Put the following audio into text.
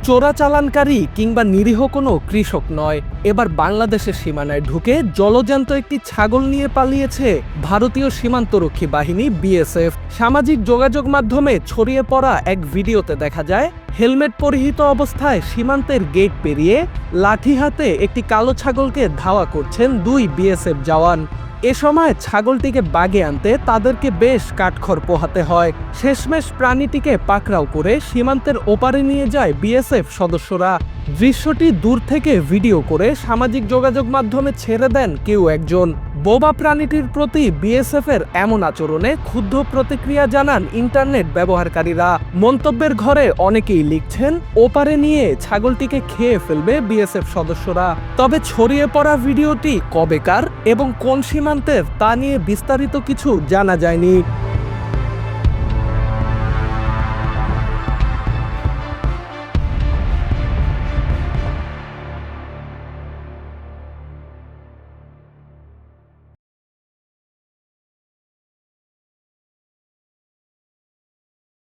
চোরাচালানকারী কিংবা নিরীহ কোনো কৃষক নয়, এবার বাংলাদেশের সীমানায় ঢুকে জলজ্যান্ত একটি ছাগল নিয়ে পালিয়েছে ভারতীয় সীমান্তরক্ষী বাহিনী বিএসএফ। সামাজিক যোগাযোগ মাধ্যমে ছড়িয়ে পড়া এক ভিডিওতে দেখা যায় হেলমেট পরিহিত অবস্থায় সীমান্তের গেট পেরিয়ে লাঠি হাতে একটি কালো ছাগলকে ধাওয়া করছেন দুই বিএসএফ জওয়ান। এ সময় ছাগলটিকে বাগে আনতে তাদেরকে বেশ কাঠখড় পোহাতে হয়। শেষমেশ প্রাণীটিকে পাকড়াও করে সীমান্তের ওপারে নিয়ে যায় বিএসএফ সদস্যরা। দৃশ্যটি দূর থেকে ভিডিও করে সামাজিক যোগাযোগ মাধ্যমে ছেড়ে দেন কেউ একজন। বোবা প্রাণীটির প্রতি বিএসএফের এমন আচরণে ক্ষুব্ধ প্রতিক্রিয়া জানান ইন্টারনেট ব্যবহারকারীরা। মন্তব্যের ঘরে অনেকেই লিখছেন, ওপারে নিয়ে ছাগলটিকে খেয়ে ফেলবে বিএসএফ সদস্যরা। তবে ছড়িয়ে পড়া ভিডিওটি কবেকার এবং কোন সীমান্তের তা নিয়ে বিস্তারিত কিছু জানা যায়নি।